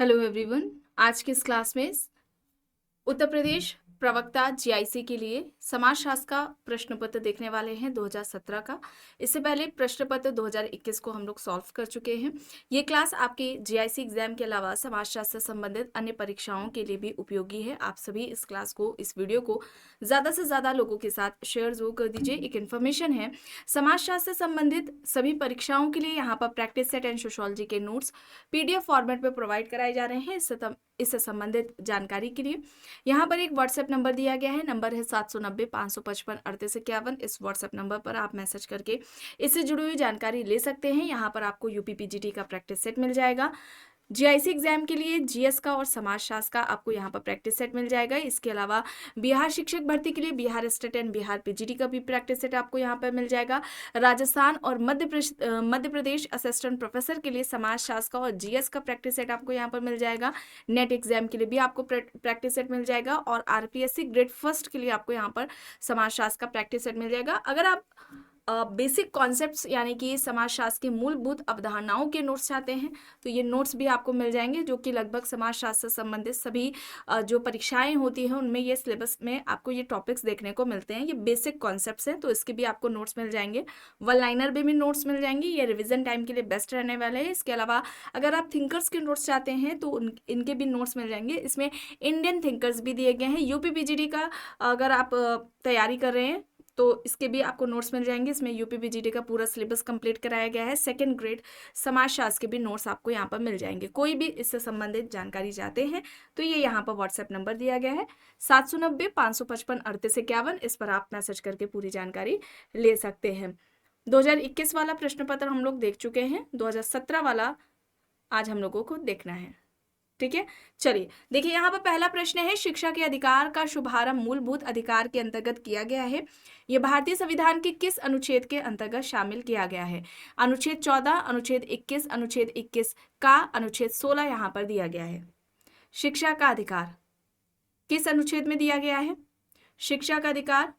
Hello everyone. आज की इस क्लास में उत्तर प्रदेश प्रवक्ता जीआईसी के लिए समाजशास्त्र का प्रश्न पत्र देखने वाले हैं 2017 का। इससे पहले प्रश्न पत्र 2021 को हम लोग सॉल्व कर चुके हैं। ये क्लास आपके जीआईसी एग्जाम के अलावा समाजशास्त्र से संबंधित अन्य परीक्षाओं के लिए भी उपयोगी है। आप सभी इस क्लास को, इस वीडियो को ज़्यादा से ज़्यादा लोगों के साथ शेयर जरूर कर दीजिए। एक इन्फॉर्मेशन है, समाजशास्त्र से संबंधित सभी परीक्षाओं के लिए यहाँ पर प्रैक्टिस सेट एंड सोशोलॉजी के नोट्स पीडीएफ फॉर्मेट में प्रोवाइड कराए जा रहे हैं। इससे संबंधित जानकारी के लिए यहाँ पर एक व्हाट्सएप नंबर दिया गया है। नंबर है 790-555-3851। इस व्हाट्सएप नंबर पर आप मैसेज करके इससे जुड़ी हुई जानकारी ले सकते हैं। यहाँ पर आपको यूपीपीजीटी का प्रैक्टिस सेट मिल जाएगा। जीआईसी एग्जाम के लिए जीएस का और समाजशास्त्र का आपको यहाँ पर प्रैक्टिस सेट मिल जाएगा। इसके अलावा बिहार शिक्षक भर्ती के लिए Bihar state and Bihar PGT का भी प्रैक्टिस सेट आपको यहाँ पर मिल जाएगा। राजस्थान और मध्य प्रदेश असिस्टेंट प्रोफेसर के लिए समाजशास्त्र का और जीएस का प्रैक्टिस सेट आपको यहाँ पर मिल जाएगा। नेट एग्जाम के लिए भी आपको प्रैक्टिस सेट मिल जाएगा और आरपीएससी ग्रेड फर्स्ट के लिए आपको यहाँ पर समाजशास्त्र का प्रैक्टिस सेट मिल जाएगा। अगर आप बेसिक कॉन्सेप्ट्स यानी कि समाजशास्त्र की मूलभूत अवधारणाओं के नोट्स चाहते हैं तो ये नोट्स भी आपको मिल जाएंगे, जो कि लगभग समाजशास्त्र से संबंधित सभी जो परीक्षाएं होती हैं उनमें ये सिलेबस में आपको ये टॉपिक्स देखने को मिलते हैं। ये बेसिक कॉन्सेप्ट्स हैं, तो इसके भी आपको नोट्स मिल जाएंगे। वन लाइनर भी नोट्स मिल जाएंगे। ये रिविजन टाइम के लिए बेस्ट रहने वाले हैं। इसके अलावा अगर आप थिंकर्स के नोट्स चाहते हैं तो इनके भी नोट्स मिल जाएंगे। इसमें इंडियन थिंकर्स भी दिए गए हैं। यूपीपीजीडी का अगर आप तैयारी कर रहे हैं तो इसके भी आपको नोट्स मिल जाएंगे। इसमें यूपीपीजीटी का पूरा सिलेबस कंप्लीट कराया गया है। सेकंड ग्रेड समाजशास्त्र के भी नोट्स आपको यहाँ पर मिल जाएंगे। कोई भी इससे संबंधित जानकारी चाहते हैं तो ये यहाँ पर व्हाट्सएप नंबर दिया गया है 790-555-3851। इस पर आप मैसेज करके पूरी जानकारी ले सकते हैं। 2021 वाला प्रश्न पत्र हम लोग देख चुके हैं। 2017 वाला आज हम लोगों को देखना है। ठीक है, चलिए देखिए यहाँ पर पहला प्रश्न है, शिक्षा के अधिकार का शुभारंभ मूलभूत अधिकार के अंतर्गत किया गया है। यह भारतीय संविधान के किस अनुच्छेद के अंतर्गत शामिल किया गया है? अनुच्छेद 14, अनुच्छेद 21, अनुच्छेद 21 का अनुच्छेद 16 यहाँ पर दिया गया है। शिक्षा का अधिकार किस अनुच्छेद में दिया गया है? शिक्षा का अधिकार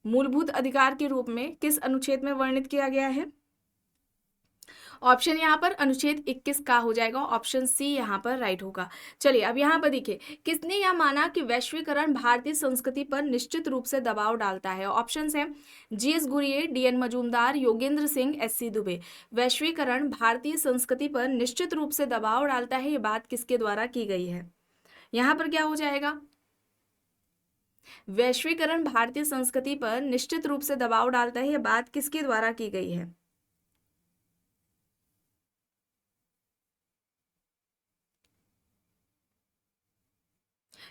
मूलभूत अधिकार के रूप में किस अनुच्छेद में वर्णित किया गया है? ऑप्शन यहाँ पर अनुच्छेद 21 का हो जाएगा। ऑप्शन सी यहाँ पर राइट होगा। चलिए अब यहाँ पर देखिए, किसने यह माना कि वैश्वीकरण भारतीय संस्कृति पर निश्चित रूप से दबाव डालता है? ऑप्शंस हैं GS Ghurye, DN Majumdar, Yogendra Singh, SC Dube. वैश्वीकरण भारतीय संस्कृति पर निश्चित रूप से दबाव डालता है, ये बात किसके द्वारा की गई है? यहाँ पर क्या हो जाएगा? वैश्वीकरण भारतीय संस्कृति पर निश्चित रूप से दबाव डालता है, यह बात किसके द्वारा की गई है?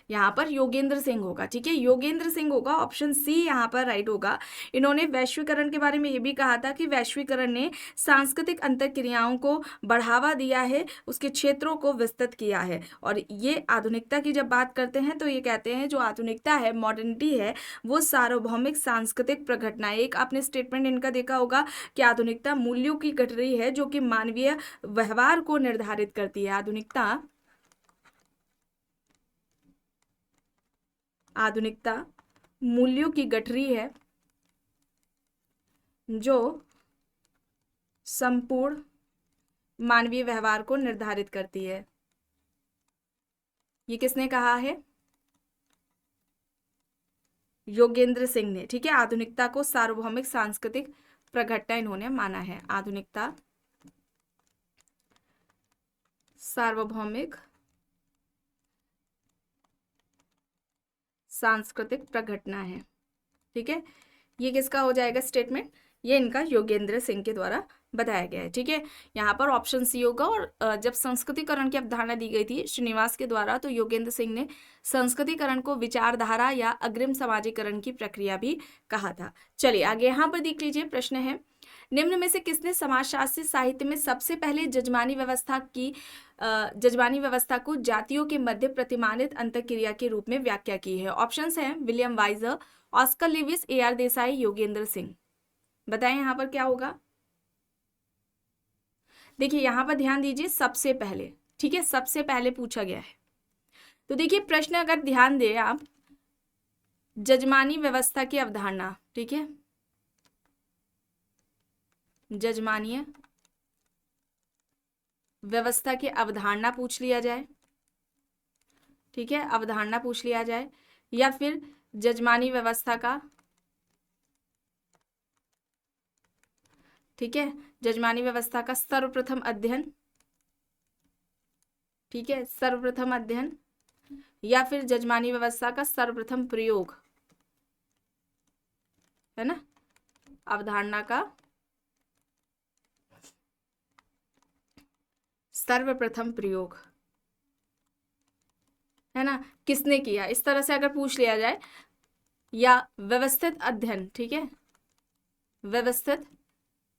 यहाँ पर योगेंद्र सिंह होगा। ठीक है, योगेंद्र सिंह होगा। ऑप्शन सी यहाँ पर राइट होगा। इन्होंने वैश्वीकरण के बारे में ये भी कहा था कि वैश्वीकरण ने सांस्कृतिक अंतर्क्रियाओं को बढ़ावा दिया है, उसके क्षेत्रों को विस्तृत किया है। और ये आधुनिकता की जब बात करते हैं तो ये कहते हैं जो आधुनिकता है, मॉडर्निटी है, वो सार्वभौमिक सांस्कृतिक प्रघटना। एक आपने स्टेटमेंट इनका देखा होगा कि आधुनिकता मूल्यों की गठरी है जो कि मानवीय व्यवहार को निर्धारित करती है। आधुनिकता मूल्यों की गठरी है जो संपूर्ण मानवीय व्यवहार को निर्धारित करती है। ये किसने कहा है? योगेंद्र सिंह ने। ठीक है, आधुनिकता को सार्वभौमिक सांस्कृतिक प्रघटना इन्होंने माना है। आधुनिकता सार्वभौमिक सांस्कृतिक प्रघटना है। ठीक है, ये किसका हो जाएगा स्टेटमेंट? ये इनका योगेंद्र सिंह के द्वारा बताया गया है। ठीक है, यहाँ पर ऑप्शन सी होगा। और जब संस्कृतिकरण की अवधारणा दी गई थी श्रीनिवास के द्वारा तो योगेंद्र सिंह ने संस्कृतिकरण को विचारधारा या अग्रिम समाजीकरण की प्रक्रिया भी कहा था। चलिए आगे यहाँ पर देख लीजिए, प्रश्न है, निम्न में से किसने समाजशास्त्री साहित्य में सबसे पहले जजमानी व्यवस्था को जातियों के मध्य प्रतिमानित अंतःक्रिया के रूप में व्याख्या की है? ऑप्शंस हैं William Wiser, Oscar Lewis, A R Desai, Yogendra Singh. बताएं यहाँ पर क्या होगा? देखिए यहाँ पर ध्यान दीजिए, सबसे पहले। ठीक है, सबसे पहले पूछा गया है। तो देखिए प्रश्न अगर ध्यान दें आप, जजमानी व्यवस्था की अवधारणा। ठीक है, जजमानीय व्यवस्था की अवधारणा पूछ लिया जाए, ठीक है, अवधारणा पूछ लिया जाए, या फिर जजमानी व्यवस्था का, ठीक है, जजमानी व्यवस्था का सर्वप्रथम अध्ययन, ठीक है, सर्वप्रथम अध्ययन, या फिर जजमानी व्यवस्था का सर्वप्रथम प्रयोग, है ना, अवधारणा का सर्वप्रथम प्रयोग, है ना, किसने किया, इस तरह से अगर पूछ लिया जाए, या व्यवस्थित अध्ययन, ठीक है, व्यवस्थित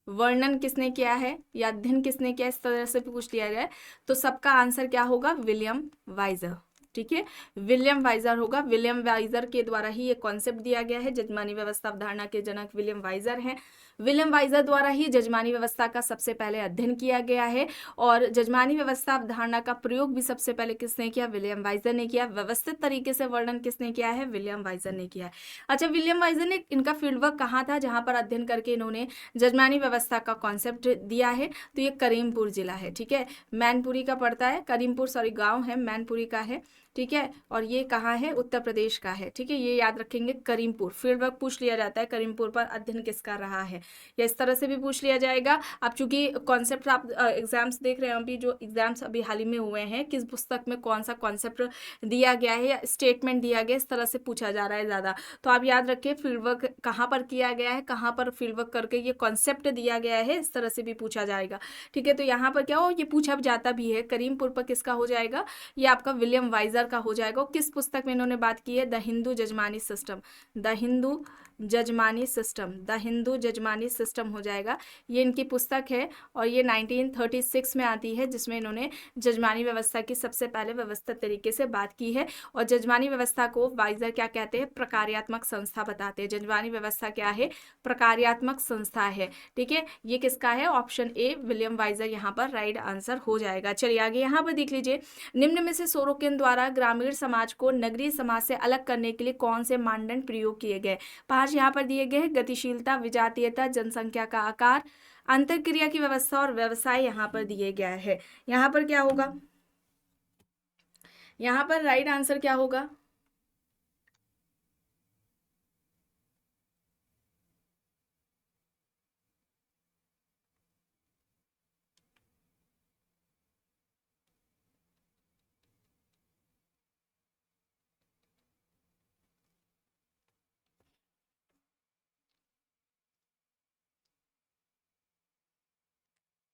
वर्णन किसने किया है या अध्ययन किसने किया, इस तरह से पूछ लिया जाए तो सबका आंसर क्या होगा, विलियम वाइजर, ठीक है, विलियम वाइजर होगा। विलियम वाइजर के द्वारा ही ये कॉन्सेप्ट दिया गया है। जजमानी व्यवस्था अवधारणा के जनक विलियम वाइजर हैं। विलियम वाइजर द्वारा ही जजमानी व्यवस्था का सबसे पहले अध्ययन किया गया है, और जजमानी व्यवस्था अवधारणा का प्रयोग भी सबसे पहले किसने किया, विलियम वाइजर ने किया। व्यवस्थित तरीके से वर्णन किसने किया है, विलियम वाइजर ने किया है। अच्छा, विलियम वाइजर ने, इनका फील्ड वर्क कहाँ था जहाँ पर अध्ययन करके इन्होंने जजमानी व्यवस्था का कॉन्सेप्ट दिया है, तो ये करीमपुर जिला है, ठीक है, मैनपुरी का पड़ता है, करीमपुर सॉरी गांव है, मैनपुरी का है, ठीक है, और ये कहाँ है, उत्तर प्रदेश का है, ठीक है, ये याद रखेंगे, करीमपुर। फील्ड वर्क पूछ लिया जाता है, करीमपुर पर अध्ययन किसका रहा है, या इस तरह से भी पूछ लिया जाएगा। अब चूंकि कॉन्सेप्ट आप एग्जाम्स देख रहे हैं, अभी जो एग्जाम्स अभी हाल ही में हुए हैं, किस पुस्तक में कौन सा कॉन्सेप्ट दिया गया है या स्टेटमेंट दिया गया, इस तरह से पूछा जा रहा है ज़्यादा। तो आप याद रखिए फील्ड वर्क कहाँ पर किया गया है, कहाँ पर फील्ड वर्क करके ये कॉन्सेप्ट दिया गया है, इस तरह से भी पूछा जाएगा, ठीक है। तो यहाँ पर क्या हो, ये पूछा जाता भी है, करीमपुर पर किसका हो जाएगा, ये आपका विलियम वाइजर का हो जाएगा। किस पुस्तक में इन्होंने बात की है, the Hindu jajmani system, the Hindu jajmani system, the Hindu jajmani system हो जाएगा, ये इनकी पुस्तक है, और ये 1936 में आती है, जिसमें इन्होंने जजमानी व्यवस्था की सबसे पहले व्यवस्थित तरीके से बात की है। और जजमानी व्यवस्था को वाइजर क्या कहते हैं, प्रकार्यात्मक संस्था बताते हैं। जजमानी व्यवस्था क्या है, प्रकार्यात्मक संस्था है, ठीक है। ये किसका है, ऑप्शन ए विलियम वाइजर यहाँ पर राइट आंसर हो जाएगा। चलिए आगे यहाँ पर देख लीजिए, निम्न में से सोरोकिन द्वारा ग्रामीण समाज को नगरीय समाज से अलग करने के लिए कौन से मानदंड प्रयोग किए गए। 5 यहाँ पर दिए गए हैं, गतिशीलता, विजातीयता, जनसंख्या का आकार, अंतरक्रिया की व्यवस्था और व्यवसाय यहाँ पर दिए गया है। यहाँ पर क्या होगा, यहाँ पर राइट आंसर क्या होगा,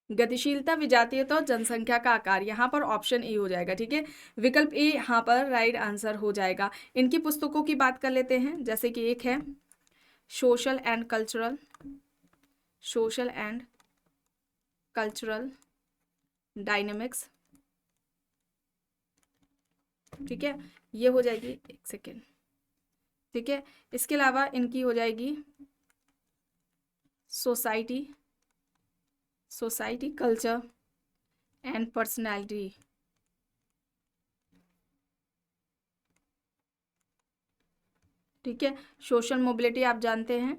गतिशीलता, विजातीयता और जनसंख्या का आकार, यहाँ पर ऑप्शन ए हो जाएगा, ठीक है, विकल्प ए यहाँ पर राइट आंसर हो जाएगा। इनकी पुस्तकों की बात कर लेते हैं, जैसे कि एक है social and cultural, social and cultural dynamics, ठीक है, ये हो जाएगी, एक सेकेंड, ठीक है। इसके अलावा इनकी हो जाएगी society, society culture and personality, ठीक है। सोशल मोबिलिटी आप जानते हैं,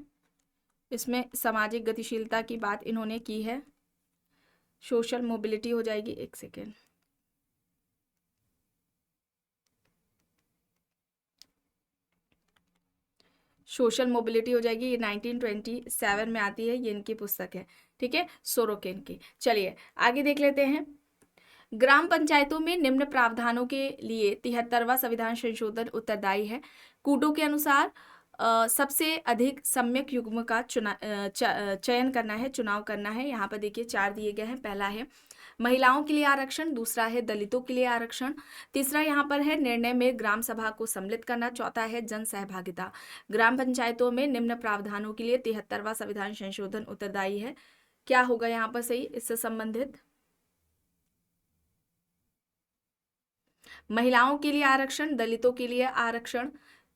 इसमें सामाजिक गतिशीलता की बात इन्होंने की है, सोशल मोबिलिटी हो जाएगी, एक सेकेंड, सोशल मोबिलिटी हो जाएगी, ये 1927 में आती है, ये इनकी पुस्तक है, ठीक है, सोरोकिन की। चलिए आगे देख लेते हैं, ग्राम पंचायतों में निम्न प्रावधानों के लिए 73वां संविधान संशोधन उत्तरदायी है। कूटो के अनुसार सबसे अधिक सम्यक युग्म का चयन करना है, चुनाव करना है। यहाँ पर देखिए 4 दिए गए हैं, पहला है महिलाओं के लिए आरक्षण, दूसरा है दलितों के लिए आरक्षण, तीसरा यहाँ पर है निर्णय में ग्राम सभा को सम्मिलित करना, चौथा है जन सहभागिता। ग्राम पंचायतों में निम्न प्रावधानों के लिए 73वां संविधान संशोधन उत्तरदायी है। क्या होगा यहाँ पर सही, इससे संबंधित महिलाओं के लिए आरक्षण, दलितों के लिए आरक्षण,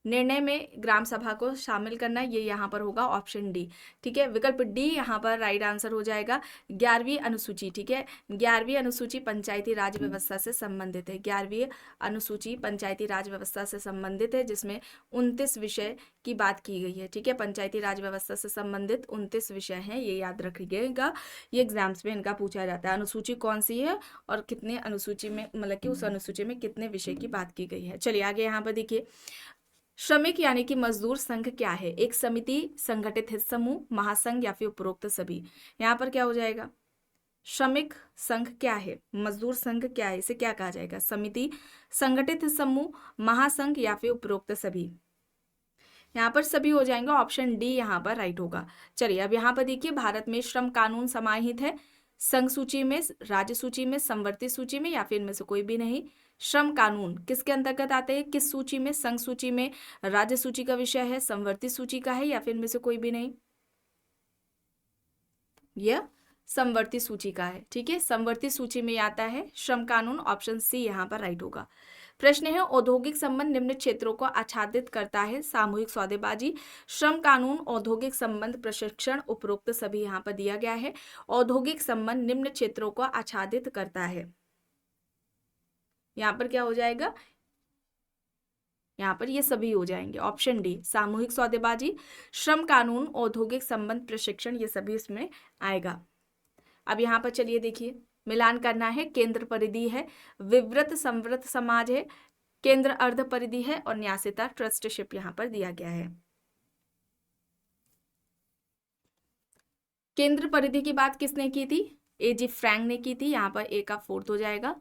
निर्णय में ग्राम सभा को शामिल करना, ये यहाँ पर होगा ऑप्शन डी। ठीक है, विकल्प डी यहाँ पर राइट आंसर हो जाएगा। 11वीं अनुसूची, ठीक है, 11वीं अनुसूची पंचायती राज व्यवस्था से संबंधित है। 11वीं अनुसूची पंचायती राज व्यवस्था से संबंधित है, जिसमें 29 विषय की बात की गई है। ठीक है, पंचायती राज व्यवस्था से संबंधित 29 विषय हैं, ये याद रखिएगा, ये एग्जाम्स में इनका पूछा जाता है। अनुसूची कौन सी है और कितने अनुसूची में, मतलब कि उस अनुसूची में कितने विषय की बात की गई है। चलिए आगे यहाँ पर देखिए, श्रमिक यानी कि मजदूर संघ क्या है? एक समिति, संगठित हित समूह, महासंघ या फिर उपरोक्त सभी। यहाँ पर क्या हो जाएगा? श्रमिक संघ क्या है, मजदूर संघ क्या है, इसे क्या कहा जाएगा? समिति, संगठित हित समूह, महासंघ या फिर उपरोक्त सभी। यहाँ पर सभी हो जाएंगे, ऑप्शन डी यहाँ पर राइट होगा। चलिए अब यहाँ पर देखिए, भारत में श्रम कानून समाहित है संघ सूची में, राज्य सूची में, संवर्ती सूची में, या फिर इनमें से कोई भी नहीं। श्रम कानून किसके अंतर्गत आते हैं, किस सूची में? संघ सूची में, राज्य सूची का विषय है, संवर्ती सूची का है, या फिर इनमें से कोई भी नहीं? यह संवर्ती सूची का है। ठीक है, संवर्ती सूची में आता है श्रम कानून, ऑप्शन सी यहाँ पर राइट होगा। प्रश्न है, औद्योगिक संबंध निम्न क्षेत्रों को आच्छादित करता है? सामूहिक सौदेबाजी, श्रम कानून, औद्योगिक संबंध, प्रशिक्षण, उपरोक्त सभी। यहाँ पर दिया गया है औद्योगिक संबंध निम्न क्षेत्रों को आच्छादित करता है। यहाँ पर क्या हो जाएगा? यहाँ पर ये सभी हो जाएंगे, ऑप्शन डी, सामूहिक सौदेबाजी, श्रम कानून, औद्योगिक संबंध, प्रशिक्षण, ये सभी इसमें आएगा। अब यहाँ पर चलिए देखिए, मिलान करना है। केंद्र परिधि है, विवृत संवृत समाज है, केंद्र अर्ध परिधि है, और न्यासिता ट्रस्टशिप यहाँ पर दिया गया है। केंद्र परिधि की बात किसने की थी? A.G. फ्रैंक ने की थी, यहाँ पर ए का 4th हो जाएगा।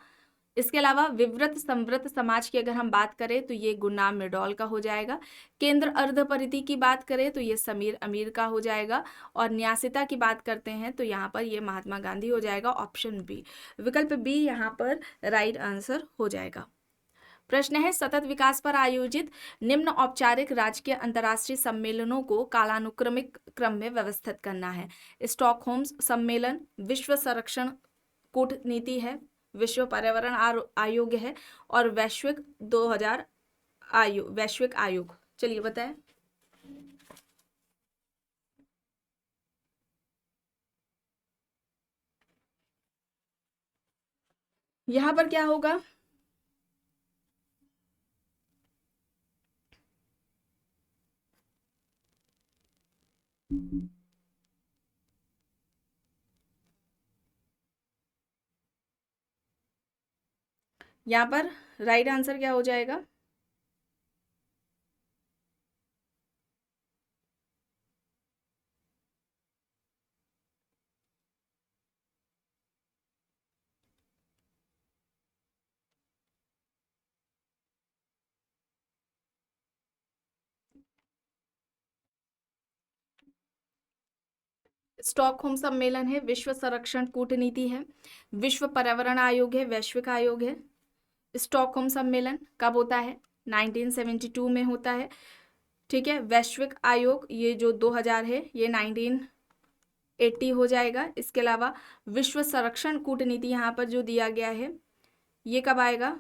इसके अलावा विवृत संवृत समाज की अगर हम बात करें तो ये गुरनाम मिर्डॉल का हो जाएगा। केंद्र अर्ध परिधि की बात करें तो ये समीर अमीर का हो जाएगा, और न्यासिता की बात करते हैं तो यहाँ पर ये महात्मा गांधी हो जाएगा, ऑप्शन बी। विकल्प बी यहाँ पर राइट आंसर हो जाएगा। प्रश्न है, सतत विकास पर आयोजित निम्न औपचारिक राजकीय अंतर्राष्ट्रीय सम्मेलनों को कालानुक्रमिक क्रम में व्यवस्थित करना है। स्टॉकहोम सम्मेलन, विश्व संरक्षण कूटनीति है, विश्व पर्यावरण आयोग है, और वैश्विक 2000 वैश्विक आयोग। चलिए बताएं। यहां पर क्या होगा? यहाँ पर राइट आंसर क्या हो जाएगा? स्टॉकहोम सम्मेलन है, विश्व संरक्षण कूटनीति है, विश्व पर्यावरण आयोग है, वैश्विक आयोग है। स्टॉकहोम सम्मेलन कब होता है? 1972 में होता है। ठीक है, वैश्विक आयोग ये जो 2000 है, ये 1980 हो जाएगा। इसके अलावा विश्व संरक्षण कूटनीति यहाँ पर जो दिया गया है, ये कब आएगा?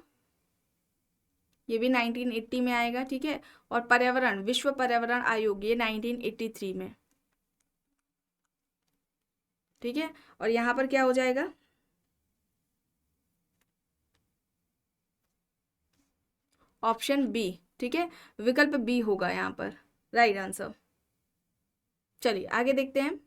ये भी 1980 में आएगा। ठीक है, और पर्यावरण, विश्व पर्यावरण आयोग, ये 1983 में। ठीक है, और यहाँ पर क्या हो जाएगा? Option B. ठीक है, विकल्प बी होगा यहाँ पर राइट आंसर। चलिए आगे देखते हैं।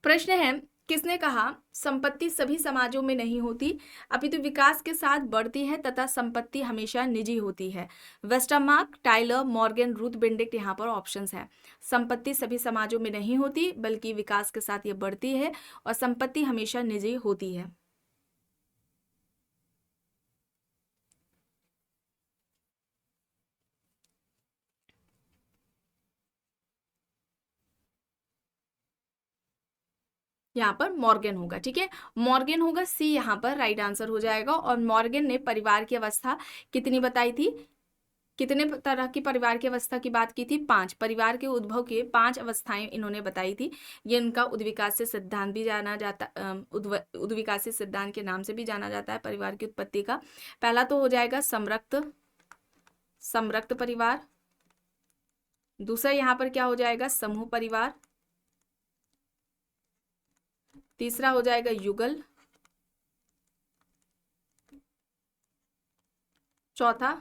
प्रश्न है, किसने कहा संपत्ति सभी समाजों में नहीं होती अपितु विकास के साथ बढ़ती है तथा संपत्ति हमेशा निजी होती है? Westermarck, Tylor, Morgan, Ruth Benedict यहाँ पर ऑप्शंस हैं। संपत्ति सभी समाजों में नहीं होती बल्कि विकास के साथ ये बढ़ती है, और संपत्ति हमेशा निजी होती है। यहाँ पर मॉर्गन होगा। ठीक है, मॉर्गन होगा, सी यहाँ पर राइट आंसर हो जाएगा। और मॉर्गन ने परिवार की अवस्था कितनी बताई थी? कितने तरह की परिवार की अवस्था की बात की थी? 5। परिवार के उद्भव के 5 अवस्थाएं इन्होंने बताई थी। ये इनका उद्विकासीय सिद्धांत भी जाना जाता, उद्विकासीय सिद्धांत के नाम से भी जाना जाता है परिवार की उत्पत्ति का। पहला तो हो जाएगा समरक्त परिवार, दूसरा यहाँ पर क्या हो जाएगा, समूह परिवार। तीसरा हो जाएगा युगल। चौथा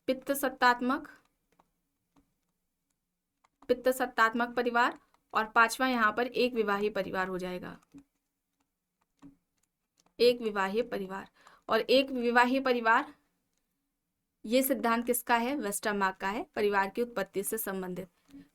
पित्त सत्तात्मक परिवार। और पांचवा यहाँ पर एक विवाही परिवार हो जाएगा, एक विवाही परिवार। और एक विवाही परिवार, ये सिद्धांत किसका है, वेस्टरमार्क का है, परिवार की उत्पत्ति से संबंधित।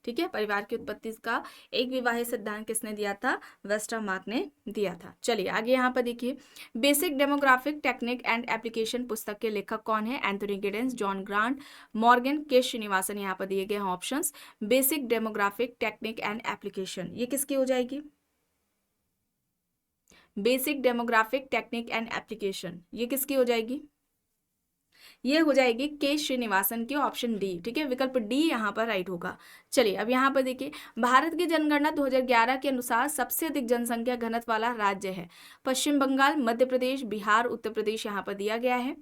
ठीक है, परिवार की उत्पत्ति का एक विवाही सिद्धांत किसने दिया था, वेस्टरमार्क ने दिया था। चलिए आगे यहाँ पर देखिए, basic demographic technique and application पुस्तक के लेखक कौन है, Anthony Giddens, John grant, Morgan, के श्रीनिवासन। यहाँ पर दिए गए हैं options. Basic demographic technique and application ये किसकी हो जाएगी, basic demographic technique and application ये किसकी हो जाएगी, ये हो जाएगी के श्रीनिवासन की, ऑप्शन डी। ठीक है, विकल्प डी यहाँ पर राइट होगा। चलिए अब यहाँ पर देखिए, भारत की जनगणना 2011 के अनुसार सबसे अधिक जनसंख्या घनत्व वाला राज्य है, पश्चिम बंगाल, मध्य प्रदेश, बिहार, उत्तर प्रदेश यहाँ पर दिया गया है।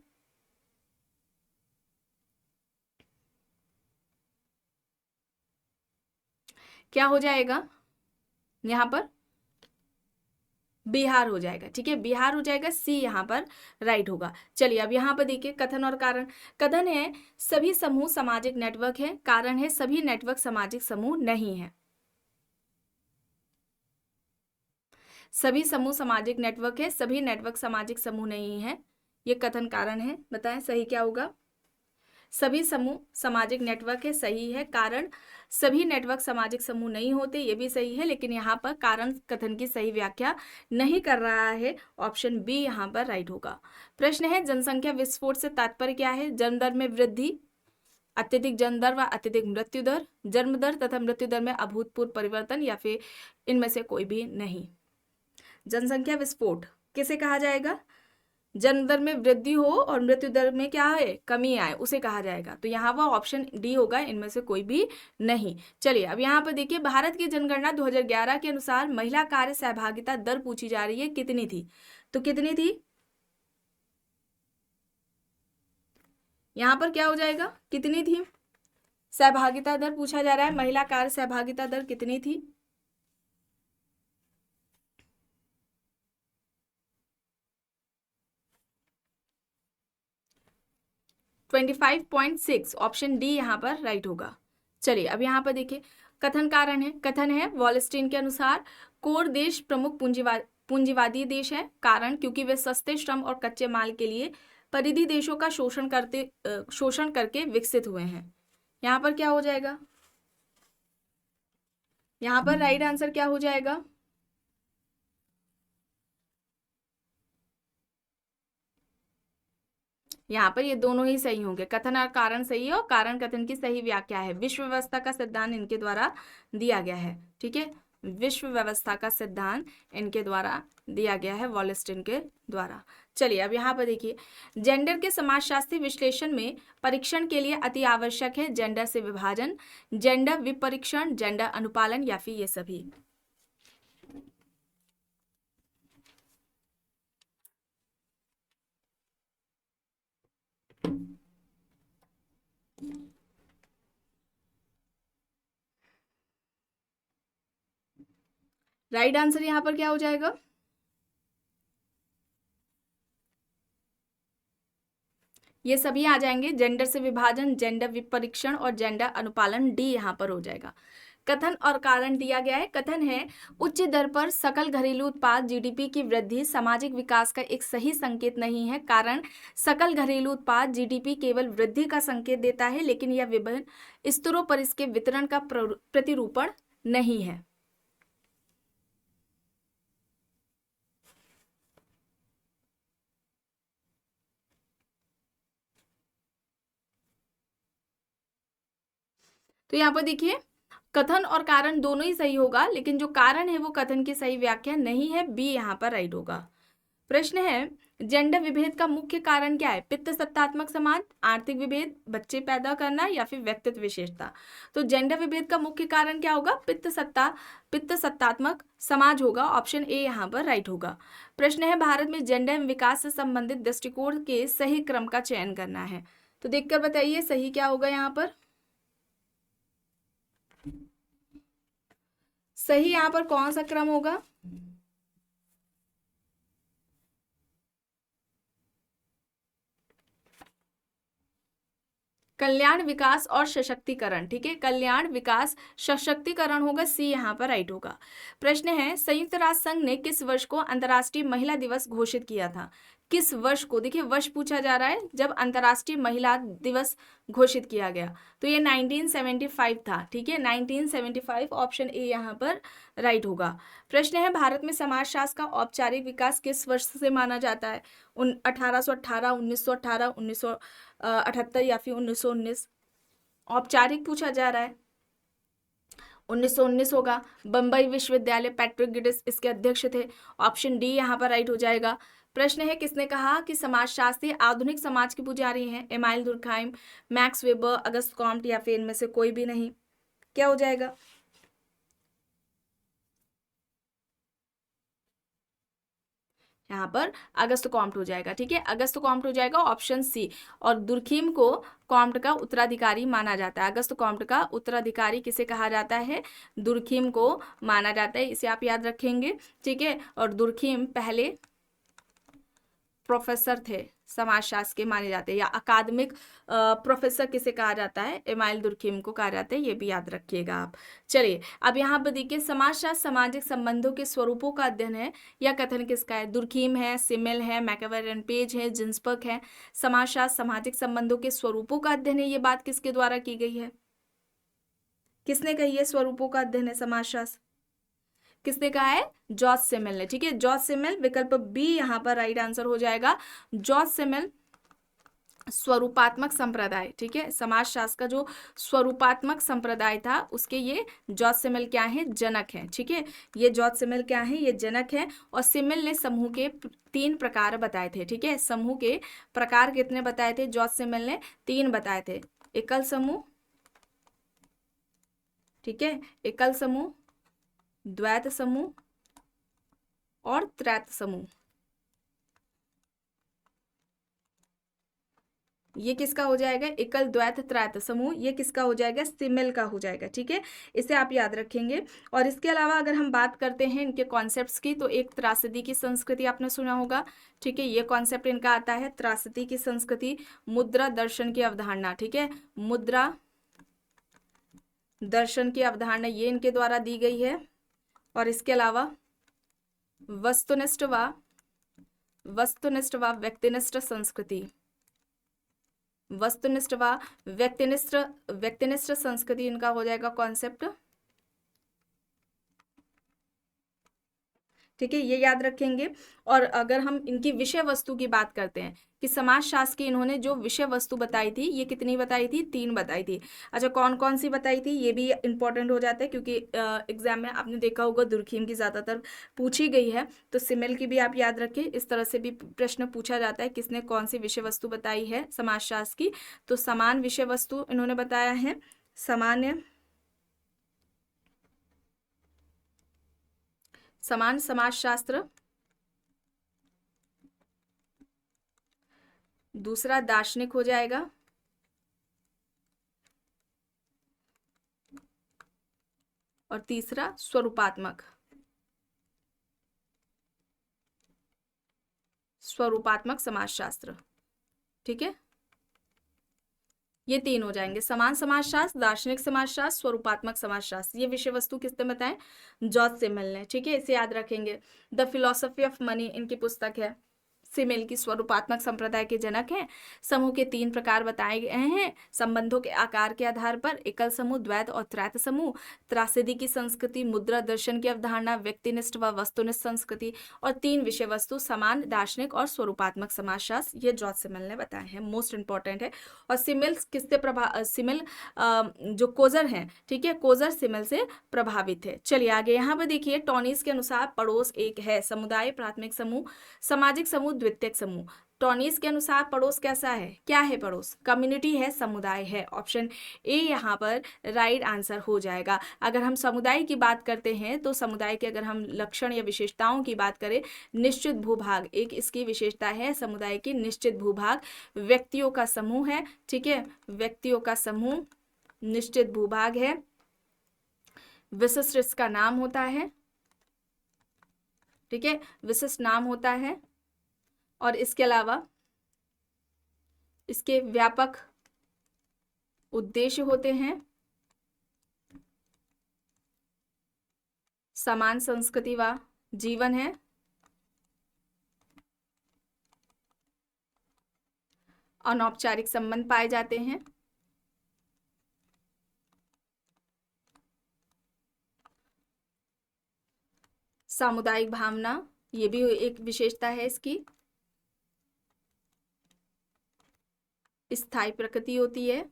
क्या हो जाएगा यहाँ पर, बिहार हो जाएगा। ठीक है, बिहार हो जाएगा, सी यहाँ पर राइट होगा। चलिए अब यहाँ पर देखिए, कथन और कारण। कथन है सभी समूह सामाजिक नेटवर्क है, कारण है सभी नेटवर्क सामाजिक समूह नहीं है। सभी समूह सामाजिक नेटवर्क है, सभी नेटवर्क सामाजिक समूह नहीं है, ये कथन कारण है। बताएं सही क्या होगा, सभी समूह सामाजिक नेटवर्क है, सही है। कारण सभी नेटवर्क सामाजिक समूह नहीं होते, ये भी सही है, लेकिन यहाँ पर कारण कथन की सही व्याख्या नहीं कर रहा है, ऑप्शन बी यहाँ पर राइट होगा। प्रश्न है जनसंख्या विस्फोट से तात्पर्य क्या है, जन्म दर में वृद्धि, अत्यधिक जन्म दर व अत्यधिक मृत्यु दर, जन्म दर तथा मृत्यु दर में अभूतपूर्व परिवर्तन, या फिर इनमें से कोई भी नहीं। जनसंख्या विस्फोट किसे कहा जाएगा, जन्म दर में वृद्धि हो और मृत्यु दर में क्या है, कमी आए, उसे कहा जाएगा। तो यहाँ वह ऑप्शन डी होगा, इनमें से कोई भी नहीं। चलिए अब यहाँ पर देखिए, भारत की जनगणना 2011 के अनुसार महिला कार्य सहभागिता दर पूछी जा रही है, कितनी थी, तो कितनी थी, यहाँ पर क्या हो जाएगा, कितनी थी, सहभागिता दर पूछा जा रहा है, महिला कार्य सहभागिता दर कितनी थी, 25.6, ऑप्शन डी यहाँ पर राइट होगा। चलिए अब यहाँ पर देखिए, कथन कारण है। कथन है वॉलस्टीन के अनुसार कोर देश प्रमुख पूंजीवादी देश है, कारण क्योंकि वे सस्ते श्रम और कच्चे माल के लिए परिधि देशों का शोषण करके विकसित हुए हैं। यहाँ पर क्या हो जाएगा, यहाँ पर राइट आंसर क्या हो जाएगा, यहाँ पर ये दोनों ही सही होंगे, कथन और कारण सही है, और कारण कथन की सही व्याख्या है। विश्व व्यवस्था का सिद्धांत इनके द्वारा दिया गया है। ठीक है, विश्व व्यवस्था का सिद्धांत इनके द्वारा दिया गया है, वॉलस्टीन के द्वारा। चलिए अब यहाँ पर देखिए, जेंडर के समाजशास्त्री विश्लेषण में परीक्षण के लिए अति आवश्यक है जेंडर से विभाजन, जेंडर विपरीक्षण, जेंडर अनुपालन, या फिर ये सभी। राइट आंसर यहाँ पर क्या हो जाएगा, ये सभी आ जाएंगे, जेंडर से विभाजन, जेंडर विपरीक्षण और जेंडर अनुपालन, डी यहाँ पर हो जाएगा। कथन और कारण दिया गया है। कथन है उच्च दर पर सकल घरेलू उत्पाद जीडीपी की वृद्धि सामाजिक विकास का एक सही संकेत नहीं है, कारण सकल घरेलू उत्पाद जीडीपी केवल वृद्धि का संकेत देता है, लेकिन यह विभिन्न स्तरों पर इसके वितरण का प्रतिरूपण नहीं है। तो यहाँ पर देखिए, कथन और कारण दोनों ही सही होगा, लेकिन जो कारण है वो कथन की सही व्याख्या नहीं है, बी यहाँ पर राइट होगा। प्रश्न है जेंडर विभेद का मुख्य कारण क्या है, पित्त सत्तात्मक समाज, आर्थिक विभेद, बच्चे पैदा करना, या फिर व्यक्तित्व विशेषता। तो जेंडर विभेद का मुख्य कारण क्या होगा, पित्त सत्तात्मक समाज होगा, ऑप्शन ए यहाँ पर राइट होगा। प्रश्न है भारत में जेंडर विकास से संबंधित दृष्टिकोण के सही क्रम का चयन करना है, तो देखकर बताइए सही क्या होगा यहाँ पर। सही यहाँ पर कौन सा क्रम होगा? कल्याण, विकास और सशक्तिकरण। ठीक है, कल्याण, विकास, सशक्तिकरण होगा, सी यहाँ पर राइट होगा। प्रश्न है, संयुक्त राष्ट्र संघ ने किस वर्ष को अंतर्राष्ट्रीय महिला दिवस घोषित किया था? किस वर्ष को, देखिए वर्ष पूछा जा रहा है जब अंतर्राष्ट्रीय महिला दिवस घोषित किया गया, तो ये 1975 था। ठीक है, 1975, ऑप्शन ए यहाँ पर राइट होगा। प्रश्न है, भारत में समाजशास्त्र का औपचारिक विकास किस वर्ष से माना जाता है? 1818, 1918, 1978 या फिर 1919? औपचारिक पूछा जा रहा है, 1919 होगा। बम्बई विश्वविद्यालय, पैट्रिक गिडिस इसके अध्यक्ष थे। ऑप्शन डी यहाँ पर राइट हो जाएगा। प्रश्न है, किसने कहा कि समाजशास्त्री आधुनिक समाज के पुजारी हैं? Amyl दुर्खाइम, max weber, Auguste Comte या फिर इनमें से कोई भी नहीं? क्या हो जाएगा? यहाँ पर अगस्त कॉम्ट हो जाएगा। ठीक है, अगस्त कॉम्ट हो जाएगा, ऑप्शन सी। और दुर्खीम को कॉम्ट का उत्तराधिकारी माना जाता है। अगस्त कॉम्ट का उत्तराधिकारी किसे कहा जाता है? दुर्खीम को माना जाता है, इसे आप याद रखेंगे। ठीक है, और दुर्खीम पहले प्रोफेसर थे, समाजशास्त्र के माने जाते हैं, या अकादमिक प्रोफेसर किसे कहा जाता है? एमाइल दुर्खीम को कहा जाता है, ये भी याद रखिएगा आप। चलिए अब यहाँ पर देखिए, समाजशास्त्र सामाजिक संबंधों के स्वरूपों का अध्ययन है, या कथन किसका है? दुर्खीम है, सिमेल है, मैकवेरन पेज है, जिन्सबर्ग है। समाजशास्त्र सामाजिक संबंधों के स्वरूपों का अध्ययन है, ये बात किसके द्वारा की गई है? किसने कही है स्वरूपों का अध्ययन है समाजशास्त्र? किसने कहा है? जॉर्ज सिमेल ने। ठीक है, जॉर्ज सिमेल, विकल्प बी यहाँ पर राइट आंसर हो जाएगा। जॉर्ज सिमेल स्वरूपात्मक संप्रदाय, ठीक है, समाजशास्त्र का जो स्वरूपात्मक संप्रदाय था उसके ये जॉर्ज सिमेल क्या है? जनक है। ठीक है, ये जॉर्ज सिमेल क्या है? ये जनक है। और सिमेल ने समूह के 3 प्रकार बताए थे। ठीक है, समूह के प्रकार कितने बताए थे? जॉर्ज सिमेल ने 3 बताए थे। एकल समूह, ठीक है, एकल समूह, द्वैत समूह और त्रैत समूह। ये किसका हो जाएगा? एकल, द्वैत, त्रैत समूह, ये किसका हो जाएगा? सिमेल का हो जाएगा। ठीक है, इसे आप याद रखेंगे। और इसके अलावा अगर हम बात करते हैं इनके कॉन्सेप्ट्स की, तो एक त्रासदी की संस्कृति आपने सुना होगा। ठीक है, ये कॉन्सेप्ट इनका आता है, त्रासदी की संस्कृति। मुद्रा दर्शन की अवधारणा, ठीक है, मुद्रा दर्शन की अवधारणा ये इनके द्वारा दी गई है। और इसके अलावा वस्तुनिष्ठ व व्यक्तिनिष्ठ संस्कृति, वस्तुनिष्ठ व व्यक्तिनिष्ठ संस्कृति इनका हो जाएगा कॉन्सेप्ट। ठीक है, ये याद रखेंगे। और अगर हम इनकी विषय वस्तु की बात करते हैं कि समाजशास्त्र की इन्होंने जो विषय वस्तु बताई थी, ये कितनी बताई थी? 3 बताई थी। अच्छा, कौन कौन सी बताई थी? ये भी इंपॉर्टेंट हो जाता है, क्योंकि एग्जाम में आपने देखा होगा दुर्खीम की ज़्यादातर पूछी गई है, तो सिमेल की भी आप याद रखें। इस तरह से भी प्रश्न पूछा जाता है, किसने कौन सी विषय वस्तु बताई है समाजशास्त्र की? तो समान विषय वस्तु इन्होंने बताया है, समान समाजशास्त्र। दूसरा दार्शनिक हो जाएगा। और तीसरा स्वरूपात्मक समाजशास्त्र। ठीक है, ये 3 हो जाएंगे, समान समाजशास्त्र, दार्शनिक समाजशास्त्र, स्वरूपात्मक समाजशास्त्र। ये विषय वस्तु किसने बताए? जॉर्ज सिमेल ने। ठीक है, इसे याद रखेंगे। द फिलॉसफी ऑफ मनी इनकी पुस्तक है। सिमेल की स्वरूपात्मक संप्रदाय के जनक हैं। समूह के 3 प्रकार बताए गए हैं संबंधों के आकार के आधार पर, एकल समूह, द्वैत और त्रैत समूह। त्रासदी की संस्कृति, मुद्रा दर्शन की अवधारणा, व्यक्तिनिष्ठ व वस्तुनिष्ठ संस्कृति, और 3 विषय वस्तु, समान, दार्शनिक और स्वरूपात्मक समाजशास्त्र। ये जॉर्ज सिमेल ने बताए हैं, मोस्ट इंपॉर्टेंट है। और सिमेल किससे सिमेल जो कोजर हैं, ठीक है, कोजर सिमेल से प्रभावित है। चलिए आगे यहाँ पर देखिए, टॉनीस के अनुसार पड़ोस एक है समुदाय, प्राथमिक समूह, सामाजिक समूह, द्वितीयक समूह। टॉनीस के अनुसार पड़ोस कैसा है? क्या है पड़ोस? कम्युनिटी है, समुदाय है। ऑप्शन ए यहाँ पर राइट आंसर हो जाएगा। अगर हम समुदाय की बात करते हैं तो समुदाय के अगर हम लक्षण या विशेषताओं की बात करें, निश्चित भूभाग एक इसकी विशेषता है। समुदाय की निश्चित भूभाग, व्यक्तियों का समूह है। ठीक है, व्यक्तियों का समूह, निश्चित भूभाग है, विशिष्ट इसका नाम होता है, ठीक है, विशिष्ट नाम होता है, और इसके अलावा इसके व्यापक उद्देश्य होते हैं, समान संस्कृति व जीवन है, अनौपचारिक संबंध पाए जाते हैं, सामुदायिक भावना, ये भी एक विशेषता है इसकी, स्थायी प्रकृति होती है,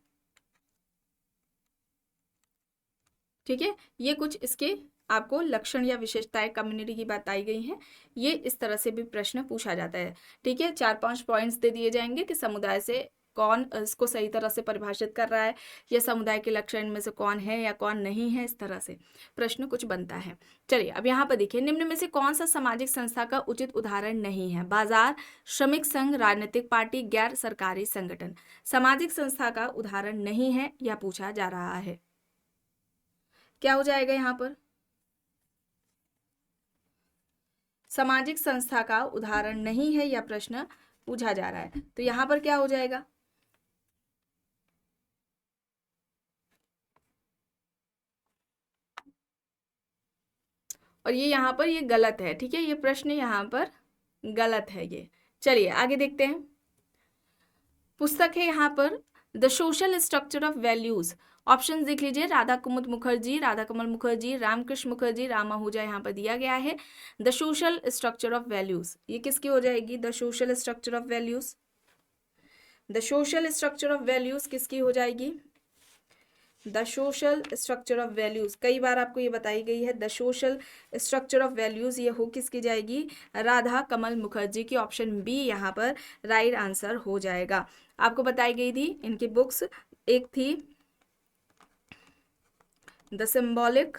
ठीक है। ये कुछ इसके आपको लक्षण या विशेषताएं कम्युनिटी की बताई गई हैं। ये इस तरह से भी प्रश्न पूछा जाता है, ठीक है। 4-5 पॉइंट्स दे दिए जाएंगे कि समुदाय से कौन इसको सही तरह से परिभाषित कर रहा है, या समुदाय के लक्षण में से कौन है या कौन नहीं है, इस तरह से प्रश्न कुछ बनता है। चलिए अब यहाँ पर देखिए, निम्न में से कौन सा सामाजिक संस्था का उचित उदाहरण नहीं है? बाजार, श्रमिक संघ, राजनीतिक पार्टी, गैर सरकारी संगठन। सामाजिक संस्था का उदाहरण नहीं है या पूछा जा रहा है, क्या हो जाएगा यहाँ पर? सामाजिक संस्था का उदाहरण नहीं है या प्रश्न पूछा जा रहा है, तो यहाँ पर क्या हो जाएगा? और ये यहाँ पर ये गलत है, ठीक है, ये प्रश्न यहाँ पर गलत है ये। चलिए आगे देखते हैं। पुस्तक है यहाँ पर the social structure of values. Option देख लीजिए, राधा कुमुद मुखर्जी, राधा कमल मुखर्जी, रामकृष्ण मुखर्जी, राम आहूजा यहाँ पर दिया गया है। The social structure of values, ये किसकी हो जाएगी? The social structure of values. The social structure of values किसकी हो जाएगी? The social structure of values, कई बार आपको ये बताई गई है। The social structure of values ये हो किसकी जाएगी? राधा कमल मुखर्जी की। ऑप्शन बी यहाँ पर राइट आंसर हो जाएगा। आपको बताई गई थी इनकी बुक्स, एक थी the symbolic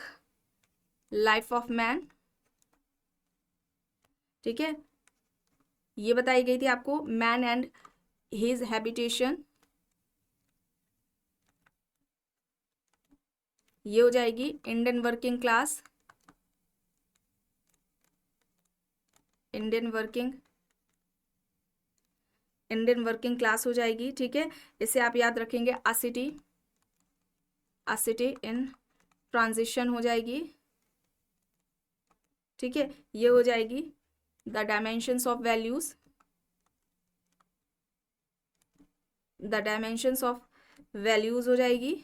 life of man, ठीक है, ये बताई गई थी आपको। मैन एंड हिज हैबिटेशन, ये हो जाएगी। Indian working class, Indian working class हो जाएगी, ठीक है। इसे आप याद रखेंगे। अ सिटी इन ट्रांजिशन हो जाएगी, ठीक है, ये हो जाएगी। The dimensions of values, the dimensions of values हो जाएगी,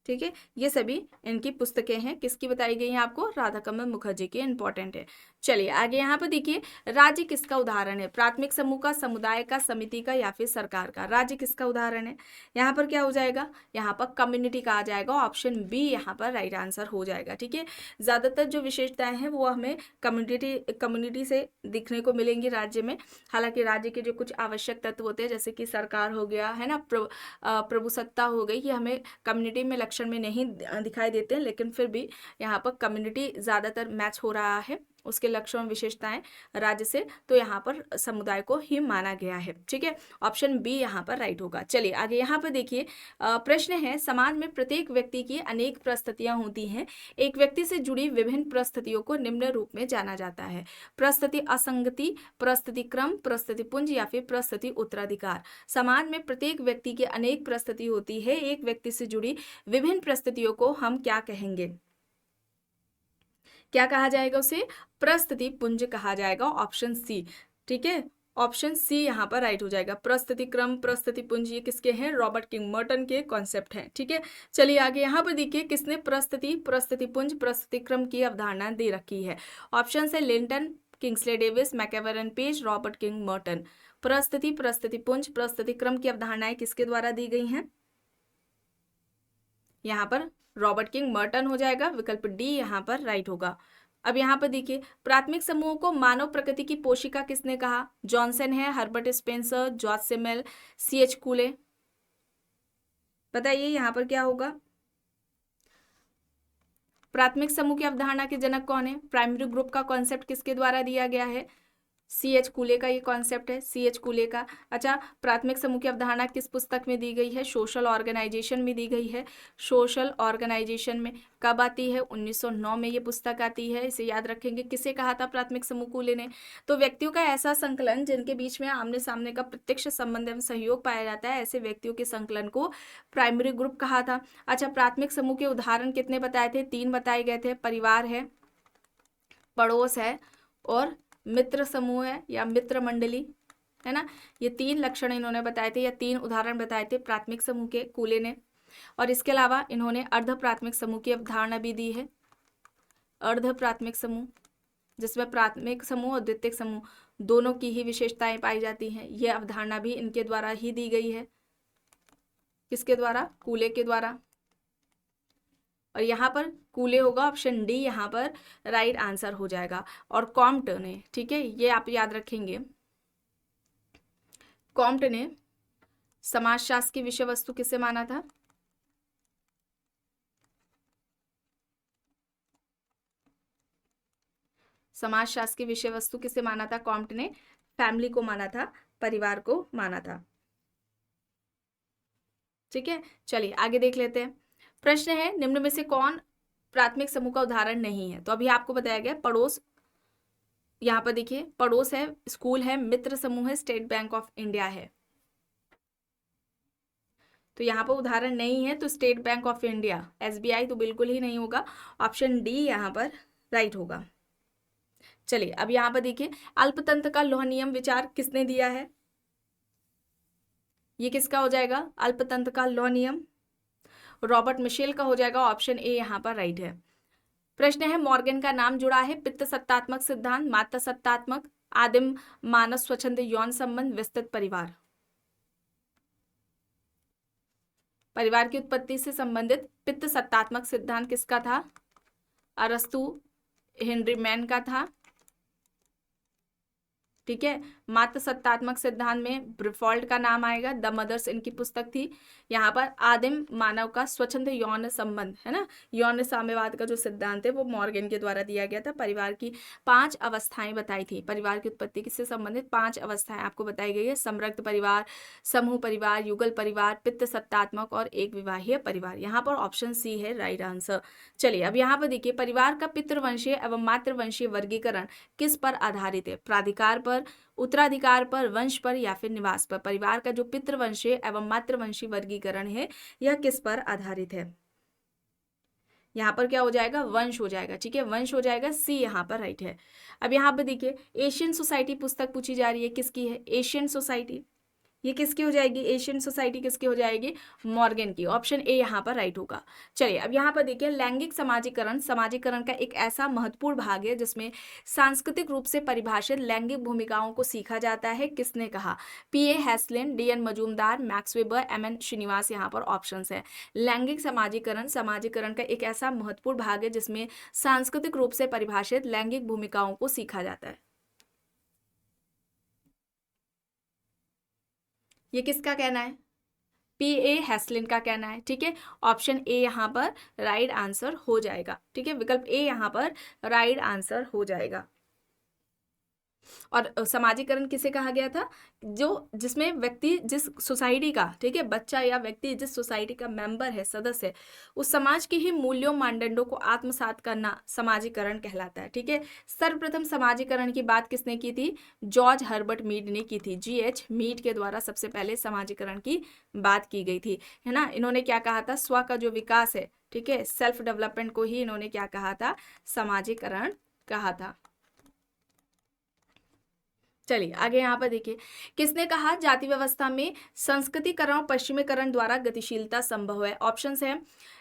ठीक है। ये सभी इनकी पुस्तकें हैं, किसकी बताई गई हैं आपको? राधा कमल मुखर्जी की। इंपॉर्टेंट है। चलिए आगे यहाँ पर देखिए, राज्य किसका उदाहरण है? प्राथमिक समूह का, समुदाय का, समिति का, या फिर सरकार का? राज्य किसका उदाहरण है? यहाँ पर क्या हो जाएगा? यहाँ पर कम्युनिटी का आ जाएगा। ऑप्शन बी यहाँ पर राइट आंसर हो जाएगा, ठीक है। ज्यादातर जो विशेषताएं हैं वो हमें कम्युनिटी से दिखने को मिलेंगी राज्य में। हालांकि राज्य के जो कुछ आवश्यक तत्व होते हैं, जैसे कि सरकार हो गया है ना, प्रभुसत्ता हो गई, ये हमें कम्युनिटी में लक्षण में नहीं दिखाई देते हैं, लेकिन फिर भी यहाँ पर कम्युनिटी ज़्यादातर मैच हो रहा है उसके लक्षण विशेषताएं राज्य से, तो यहाँ पर समुदाय को ही माना गया है, ठीक है। ऑप्शन बी यहाँ पर राइट होगा। चलिए आगे यहाँ पर देखिए, प्रश्न है, समाज में प्रत्येक व्यक्ति की अनेक परिस्थितियां होती हैं। एक व्यक्ति से जुड़ी विभिन्न परिस्थितियों को निम्न रूप में जाना जाता है। परिस्थिति असंगति, परिस्थिति क्रम, परिस्थिति पुंज, या फिर परिस्थिति उत्तराधिकार। समाज में प्रत्येक व्यक्ति की अनेक परिस्थिति होती है, एक व्यक्ति से जुड़ी विभिन्न परिस्थितियों को हम क्या कहेंगे? क्या कहा जाएगा उसे? परिस्थिति पुंज कहा जाएगा। ऑप्शन सी, ठीक है, ऑप्शन सी यहाँ पर राइट हो जाएगा। परिस्थिति क्रम, परिस्थिति पुंज, ये किसके हैं? रॉबर्ट किंग मर्टन के कॉन्सेप्ट हैं, ठीक है। चलिए आगे यहाँ पर देखिए, किसने परिस्थिति, परिस्थिति पुंज, परिस्थिति क्रम की अवधारणा दे रखी है? ऑप्शन है Linton, Kingsley Davis, MacIver Page, Robert King Merton. परिस्थिति, परिस्थिति पुंज, परिस्थिति क्रम की अवधारणाएं किसके द्वारा दी गई हैं? यहाँ पर रॉबर्ट किंग मर्टन हो जाएगा। विकल्प डी यहाँ पर राइट होगा। अब यहाँ पर देखिए, प्राथमिक समूह को मानव प्रकृति की पोशिका किसने कहा? जॉनसन है, Herbert Spencer, George Simmel, C.H. कूले। बताइए यहाँ पर क्या होगा? प्राथमिक समूह की अवधारणा के जनक कौन है? प्राइमरी ग्रुप का कॉन्सेप्ट किसके द्वारा दिया गया है? C.H. कूले का ये कॉन्सेप्ट है, C.H. कूले का। अच्छा, प्राथमिक समूह की अवधारणा किस पुस्तक में दी गई है? सोशल ऑर्गेनाइजेशन में दी गई है। सोशल ऑर्गेनाइजेशन में कब आती है? 1909 में ये पुस्तक आती है। इसे याद रखेंगे। किसे कहा था प्राथमिक समूह कूले ने? तो व्यक्तियों का ऐसा संकलन जिनके बीच में आमने सामने का प्रत्यक्ष संबंध एवं सहयोग पाया जाता है, ऐसे व्यक्तियों के संकलन को प्राइमरी ग्रुप कहा था। अच्छा, प्राथमिक समूह के उदाहरण कितने बताए थे? 3 बताए गए थे। परिवार है, पड़ोस है और मित्र समूह है या मित्र मंडली, है ना। ये 3 लक्षण इन्होंने बताए थे या 3 उदाहरण बताए थे प्राथमिक समूह के कूले ने। और इसके अलावा इन्होंने अर्ध प्राथमिक समूह की अवधारणा भी दी है। अर्ध प्राथमिक समूह, जिसमें प्राथमिक समूह और द्वितीयक समूह दोनों की ही विशेषताएं पाई जाती हैं, यह अवधारणा भी इनके द्वारा ही दी गई है। किसके द्वारा? कूले के द्वारा। और यहाँ पर कूले होगा, ऑप्शन डी यहाँ पर राइट आंसर हो जाएगा। और कॉम्ट ने, ठीक है, ये आप याद रखेंगे, कॉम्ट ने समाजशास्त्र की विषय वस्तु किसे माना था? समाजशास्त्र की विषय वस्तु किसे माना था? कॉम्ट ने फैमिली को माना था, परिवार को माना था। ठीक है, चलिए आगे देख लेते हैं। प्रश्न है, निम्न में से कौन प्राथमिक समूह का उदाहरण नहीं है? तो अभी आपको बताया गया पड़ोस, यहाँ पर देखिए पड़ोस है, स्कूल है, मित्र समूह है, स्टेट बैंक ऑफ इंडिया है। तो यहाँ पर उदाहरण नहीं है, तो state bank of India, SBI तो बिल्कुल ही नहीं होगा। ऑप्शन डी यहाँ पर राइट होगा। चलिए अब यहाँ पर देखिए, अल्पतंत्र का लौह नियम विचार किसने दिया है? ये किसका हो जाएगा? अल्पतंत्र का लौह नियम रॉबर्ट मिशेल का हो जाएगा। ऑप्शन ए यहाँ पर राइट है। प्रश्न है, मॉर्गन का नाम जुड़ा है पित्त सत्तात्मक सिद्धांत, मात्र सत्तात्मक, आदिम मानव स्वच्छंद यौन संबंध, विस्तृत परिवार। परिवार की उत्पत्ति से संबंधित पित्त सत्तात्मक सिद्धांत किसका था? अरस्तु, हेनरी मैन का था। ठीक है, मात्र सत्तात्मक सिद्धांत में ब्रिफॉल्ट का नाम आएगा, द मदर्स इनकी पुस्तक थी। यहाँ पर आदिम मानव का स्वच्छंद यौन संबंध, है ना, यौन साम्यवाद का जो सिद्धांत है वो मॉर्गन के द्वारा दिया गया था। परिवार की 5 अवस्थाएं बताई थी, परिवार की उत्पत्ति से संबंधित 5 अवस्थाएं आपको बताई गई है। समृद्ध परिवार, समूह परिवार, युगल परिवार, पित्त सत्तात्मक और एक विवाहीय परिवार। यहाँ पर ऑप्शन सी है राइट आंसर। चलिए अब यहाँ पर देखिए, परिवार का पितृवंशीय एवं मातृवंशीय वर्गीकरण किस पर आधारित है? प्राधिकार पर, उत्तराधिकार पर, वंश पर या फिर निवास पर? परिवार का जो पितृवंशीय एवं मातृवंशीय वर्गीकरण है यह किस पर आधारित है? यहाँ पर क्या हो जाएगा? वंश हो जाएगा। ठीक है, वंश हो जाएगा, सी यहाँ पर राइट है। अब यहाँ पर देखिए, एशियन सोसाइटी पुस्तक पूछी जा रही है, किसकी है? एशियन सोसाइटी, ये किसकी हो जाएगी? एशियन सोसाइटी किसकी हो जाएगी? मॉर्गन की। ऑप्शन ए यहाँ पर राइट होगा। चलिए अब यहाँ पर देखिए, लैंगिक समाजीकरण, समाजीकरण का एक ऐसा महत्वपूर्ण भाग है जिसमें सांस्कृतिक रूप से परिभाषित लैंगिक भूमिकाओं को सीखा जाता है। किसने कहा? P.A. Haslin, D.N. Majumdar, Max Weber, M.N. Srinivas. यहाँ पर ऑप्शन है। लैंगिक समाजीकरण, समाजीकरण का एक ऐसा महत्वपूर्ण भाग है जिसमें सांस्कृतिक रूप से परिभाषित लैंगिक भूमिकाओं को सीखा जाता है। ये किसका कहना है? P.A. हैसलिन का कहना है। ठीक है, ऑप्शन ए यहाँ पर राइट आंसर हो जाएगा। ठीक है, विकल्प ए यहाँ पर राइट आंसर हो जाएगा। और समाजीकरण किसे कहा गया था? जो जिसमें व्यक्ति जिस सोसाइटी का, ठीक है, बच्चा या व्यक्ति जिस सोसाइटी का मेंबर है, सदस्य है, उस समाज के ही मूल्यों मानदंडों को आत्मसात करना समाजीकरण कहलाता है। ठीक है, सर्वप्रथम समाजीकरण की बात किसने की थी? जॉर्ज हर्बर्ट मीड ने की थी। GH मीड के द्वारा सबसे पहले समाजीकरण की बात की गई थी, है ना। इन्होंने क्या कहा था? स्व का जो विकास है, ठीक है, सेल्फ डेवलपमेंट को ही इन्होंने क्या कहा था? समाजीकरण कहा था। चलिए आगे यहाँ पर देखिए, किसने कहा जाति व्यवस्था में संस्कृतिकरण और पश्चिमीकरण द्वारा गतिशीलता संभव है? ऑप्शंस है,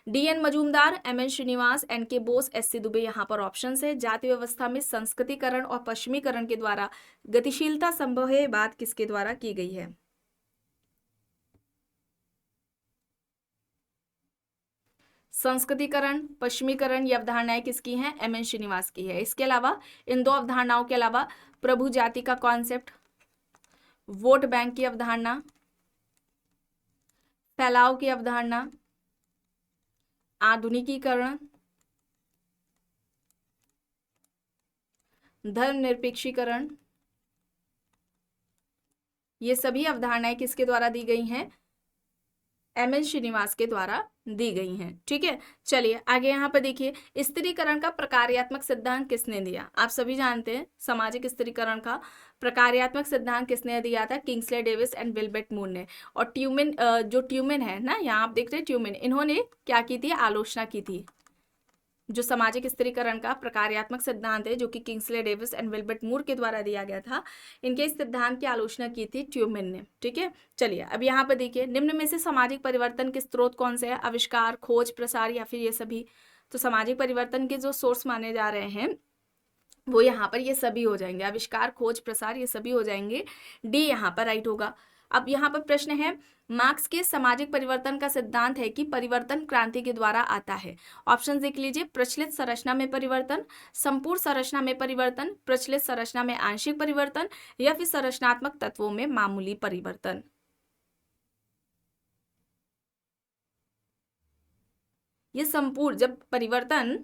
D.N. Majumdar, M.N. Srinivas, N.K. Bose, S.C. Dubey. यहाँ पर ऑप्शंस है, जाति व्यवस्था में संस्कृतिकरण और पश्चिमीकरण के द्वारा गतिशीलता संभव है, बात किसके द्वारा की गई है? संस्कृतिकरण, पश्चिमीकरण, ये अवधारणाएं किसकी हैं? M.N. श्रीनिवास की है। इसके अलावा, इन दो अवधारणाओं के अलावा प्रभु जाति का कॉन्सेप्ट, वोट बैंक की अवधारणा, फैलाव की अवधारणा, आधुनिकीकरण, धर्मनिरपेक्षीकरण, ये सभी अवधारणाएं किसके द्वारा दी गई हैं? एम.एन. श्रीनिवास के द्वारा दी गई हैं। ठीक है, चलिए आगे यहाँ पर देखिए, स्थिरीकरण का प्रकार्यात्मक सिद्धांत किसने दिया? आप सभी जानते हैं सामाजिक स्थिरीकरण का प्रकार्यात्मक सिद्धांत किसने दिया था? किंग्सले डेविस एंड विल्बर्ट मूर ने। और ट्यूमेन, जो ट्यूमेन है ना, यहाँ आप देख रहे हैं ट्यूमेन, इन्होंने क्या की थी? आलोचना की थी। जो सामाजिक स्थिरीकरण का प्रकार्यात्मक सिद्धांत है, जो कि किंग्सले डेविस एंड विल्बर्ट मूर के द्वारा दिया गया था, इनके इस सिद्धांत की आलोचना की थी ट्यूमेन ने। ठीक है, चलिए अब यहाँ पर देखिए, निम्न में से सामाजिक परिवर्तन के स्रोत कौन से हैं? आविष्कार, खोज, प्रसार या फिर ये सभी? तो सामाजिक परिवर्तन के जो सोर्स माने जा रहे हैं वो यहाँ पर ये सभी हो जाएंगे, आविष्कार, खोज, प्रसार, ये सभी हो जाएंगे। डी यहाँ पर राइट होगा। अब यहाँ पर प्रश्न है, मार्क्स के सामाजिक परिवर्तन का सिद्धांत है कि परिवर्तन क्रांति के द्वारा आता है। ऑप्शन देख लीजिए, प्रचलित संरचना में परिवर्तन, संपूर्ण संरचना में परिवर्तन, प्रचलित संरचना में आंशिक परिवर्तन या फिर संरचनात्मक तत्वों में मामूली परिवर्तन। ये संपूर्ण जब परिवर्तन,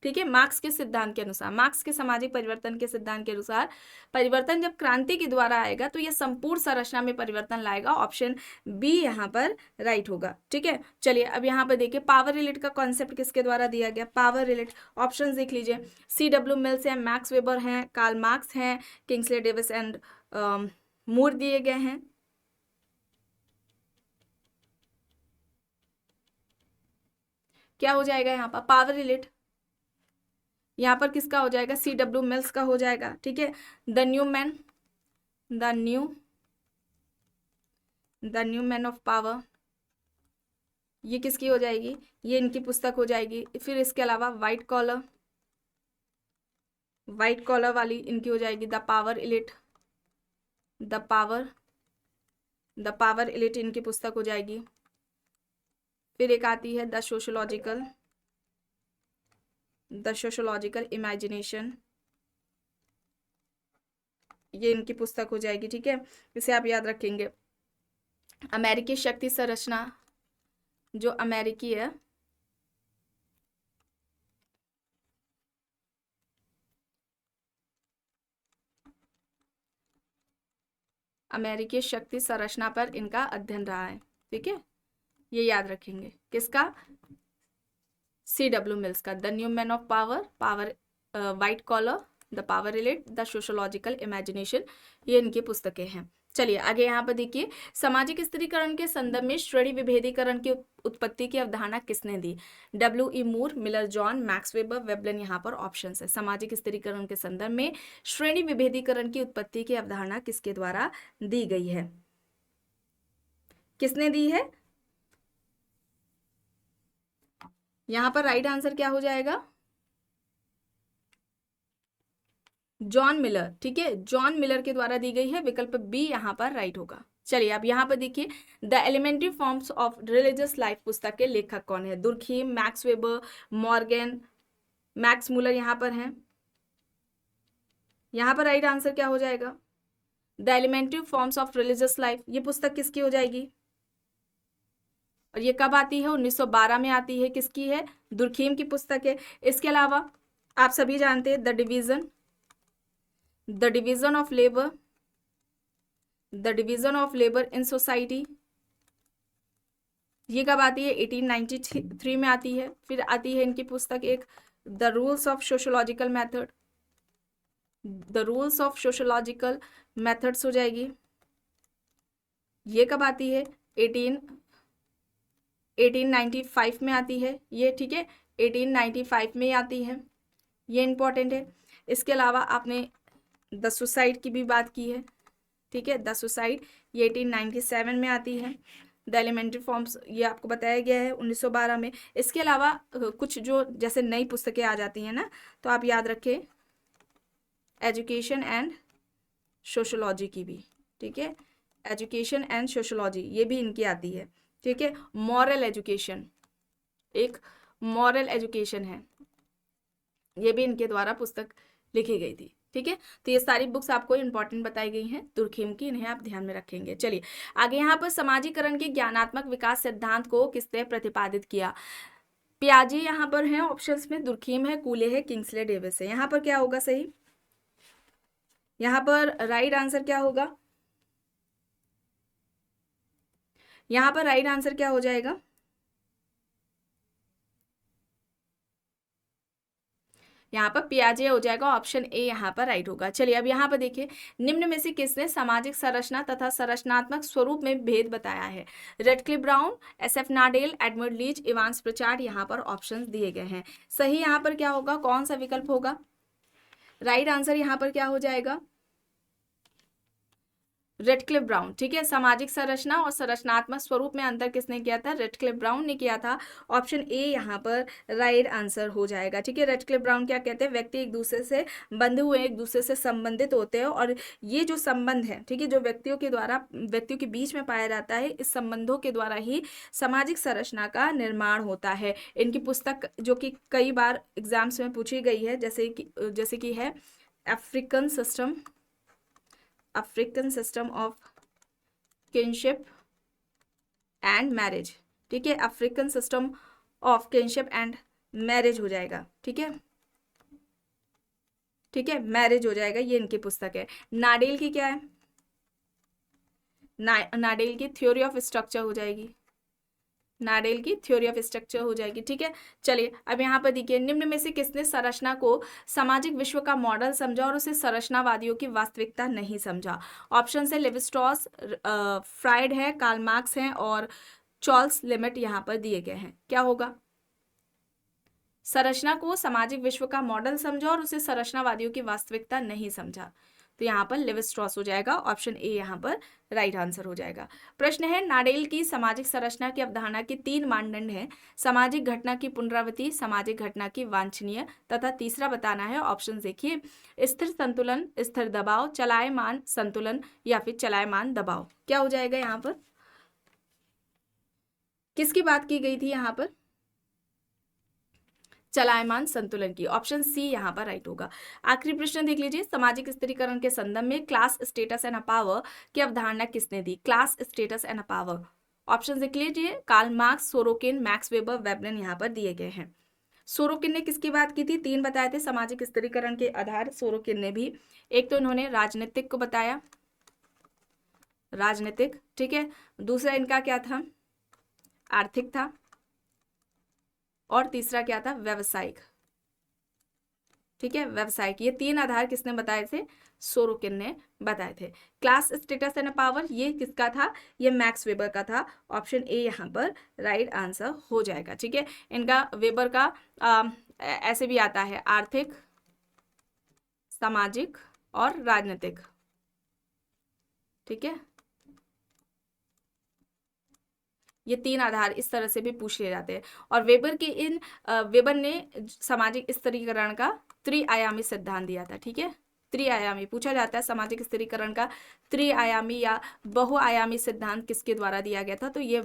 ठीक है, मार्क्स के सिद्धांत के अनुसार, मार्क्स के सामाजिक परिवर्तन के सिद्धांत के अनुसार परिवर्तन जब क्रांति के द्वारा आएगा तो यह संपूर्ण संरचना में परिवर्तन लाएगा। ऑप्शन बी यहाँ पर राइट होगा। ठीक है, चलिए अब यहाँ पर देखिए, पावर रिलेट का कॉन्सेप्ट किसके द्वारा दिया गया? पावर रिलेट, ऑप्शन देख लीजिए, C.W. मिल्स हैं, मैक्स वेबर हैं, कार्ल मार्क्स हैं, किंग्सले डेविस एंड मूर दिए गए हैं। क्या हो जाएगा यहाँ पर? पावर रिलेट यहाँ पर किसका हो जाएगा? C.W. मिल्स का हो जाएगा। ठीक है, the new man of power, ये किसकी हो जाएगी? ये इनकी पुस्तक हो जाएगी। फिर इसके अलावा वाइट कॉलर वाली इनकी हो जाएगी, द पावर इलिट इनकी पुस्तक हो जाएगी। फिर एक आती है द सोशोलॉजिकल इमेजिनेशन, ये इनकी पुस्तक हो जाएगी। ठीक है, इसे आप याद रखेंगे। अमेरिकी शक्ति संरचना, जो अमेरिकी है, अमेरिकी शक्ति संरचना पर इनका अध्ययन रहा है। ठीक है, ये याद रखेंगे। किसका? C.W. मिल्स का, the new man of power, white collar, the power elite, the sociological imagination, ये इनकी पुस्तकें हैं। चलिए आगे यहाँ पर देखिए, सामाजिक स्थिरीकरण के संदर्भ में श्रेणी विभेदीकरण की उत्पत्ति की अवधारणा किसने दी? W.E. Moore, Miller John, Max Weber, Veblen यहाँ पर ऑप्शन है। सामाजिक स्थिरीकरण के संदर्भ में श्रेणी विभेदीकरण की उत्पत्ति की अवधारणा किसके द्वारा दी गई है? किसने दी है? यहाँ पर राइट आंसर क्या हो जाएगा? John Miller. ठीक है, जॉन मिलर के द्वारा दी गई है। विकल्प बी यहाँ पर राइट होगा। चलिए अब यहाँ पर देखिए, the elementary forms of religious life पुस्तक के लेखक कौन है? Durkheim, Max Weber, Morgan, Max Muller यहाँ पर हैं। यहाँ पर राइट आंसर क्या हो जाएगा? The elementary forms of religious life, ये पुस्तक किसकी हो जाएगी? और ये कब आती है? 1912 में आती है। किसकी है? दुर्खीम की पुस्तक है। इसके अलावा आप सभी जानते हैं the division of labour in society, ये कब आती है? 1893 में आती है। फिर आती है इनकी पुस्तक एक, the rules of sociological methods हो जाएगी। ये कब आती है? 1895 में आती है ये। ठीक है, 1895 में आती है, ये इंपॉर्टेंट है। इसके अलावा आपने द सुसाइड की भी बात की है। ठीक है, द सुसाइड, ये 1897 में आती है। द एलिमेंट्री फॉर्म्स, ये आपको बताया गया है 1912 में। इसके अलावा कुछ जो जैसे नई पुस्तकें आ जाती हैं ना, तो आप याद रखें एजुकेशन एंड सोशोलॉजी की भी। ठीक है, एजुकेशन एंड सोशोलॉजी, ये भी इनकी आती है। ठीक है, मॉरल एजुकेशन, एक मॉरल एजुकेशन है, ये भी इनके द्वारा पुस्तक लिखी गई थी। ठीक है, तो ये सारी बुक्स आपको इंपॉर्टेंट बताई गई हैं दुर्खीम की, इन्हें आप ध्यान में रखेंगे। चलिए आगे यहाँ पर समाजीकरण के ज्ञानात्मक विकास सिद्धांत को किसने प्रतिपादित किया? पियाजे यहाँ पर हैं ऑप्शंस में, दुर्खीम है, कूले है, किंग्सले डेविस है। यहाँ पर क्या होगा सही? यहाँ पर राइट आंसर क्या होगा? यहाँ पर राइट आंसर क्या हो जाएगा? यहाँ पर पियाजे हो जाएगा, ऑप्शन ए यहाँ पर राइट होगा। चलिए अब यहाँ पर देखिए, निम्न में से किसने सामाजिक संरचना तथा संरचनात्मक स्वरूप में भेद बताया है? Radcliffe Brown, SF Nadel, Edward Leach, Evans Pritchard, यहाँ पर ऑप्शंस दिए गए हैं। सही यहाँ पर क्या होगा, कौन सा विकल्प होगा? राइट आंसर यहाँ पर क्या हो जाएगा? Radcliffe Brown. ठीक है, सामाजिक संरचना और संरचनात्मक स्वरूप में अंतर किसने किया था? रेडक्लिफ ब्राउन ने किया था। ऑप्शन ए यहाँ पर राइट आंसर हो जाएगा। ठीक है, रेडक्लिफ ब्राउन क्या कहते हैं? व्यक्ति एक दूसरे से बंधे हुए, एक दूसरे से संबंधित होते हैं, और ये जो संबंध है, ठीक है, जो व्यक्तियों के बीच में पाया जाता है, इस संबंधों के द्वारा ही सामाजिक संरचना का निर्माण होता है। इनकी पुस्तक जो कि कई बार एग्जाम्स में पूछी गई है, जैसे कि है African system of kinship and marriage. ठीक है, African system of kinship and marriage हो जाएगा। ठीक है, मैरिज हो जाएगा, ये इनकी पुस्तक है। नाडेल की क्या है? नाडेल की थ्योरी ऑफ स्ट्रक्चर हो जाएगी, नाडेल की थ्योरी ऑफ स्ट्रक्चर हो जाएगी। ठीक है, चलिए अब यहाँ पर देखिए, निम्न में से किसने संरचना को सामाजिक विश्व का मॉडल समझा और उसे संरचनावादियों की वास्तविकता नहीं समझा? ऑप्शन है लेवी स्ट्रॉस, फ्राइड है, कार्ल मार्क्स है, और चार्ल्स लिमिट यहाँ पर दिए गए हैं। क्या होगा? संरचना को सामाजिक विश्व का मॉडल समझा और उसे संरचनावादियों की वास्तविकता नहीं समझा, तो यहाँ पर लेवी स्ट्रॉस हो जाएगा। ऑप्शन ए यहाँ पर राइट आंसर हो जाएगा। प्रश्न है, नाडेल की सामाजिक संरचना की अवधारणा के 3 मानदंड हैं। सामाजिक घटना की पुनरावृत्ति, सामाजिक घटना की वांछनीय, तथा तीसरा बताना है। ऑप्शन देखिए, स्थिर संतुलन, स्थिर दबाव, चलायमान संतुलन, या फिर चलायमान दबाव। क्या हो जाएगा यहाँ पर? किसकी बात की गई थी यहाँ पर? चलायमान संतुलन की। ऑप्शन सी यहाँ पर राइट होगा। आखिरी प्रश्न देख लीजिए, सामाजिक स्थिरीकरण के संदर्भ में क्लास स्टेटस एंड पावर की अवधारणा किसने दी? Class status and power. Option देख लीजिए, Karl Marx, Sorokin, Max Weber, Veblen यहाँ पर दिए गए हैं। सोरोकिन ने किसकी बात की थी? 3 बताए थे सामाजिक स्थिरीकरण के आधार सोरोकिन ने भी। एक तो इन्होंने राजनीतिक को बताया, राजनीतिक। ठीक है, दूसरा इनका क्या था? आर्थिक था, और तीसरा क्या था? व्यवसायिक। ठीक है, व्यवसायिक। ये 3 आधार किसने बताए थे? सोरोकिन ने बताए थे। क्लास स्टेटस एंड पावर ये किसका था? ये मैक्स वेबर का था। ऑप्शन ए यहाँ पर राइट आंसर हो जाएगा। ठीक है, इनका वेबर का ऐसे भी आता है, आर्थिक, सामाजिक और राजनीतिक। ठीक है, ये 3 आधार इस तरह से भी पूछ लिए जाते हैं। और वेबर ने सामाजिक स्थिरीकरण का त्रिआयामी सिद्धांत दिया था। ठीक है, त्रिआयामी पूछा जाता है, सामाजिक स्थिरीकरण का त्रिआयामी या बहुआयामी सिद्धांत किसके द्वारा दिया गया था? तो ये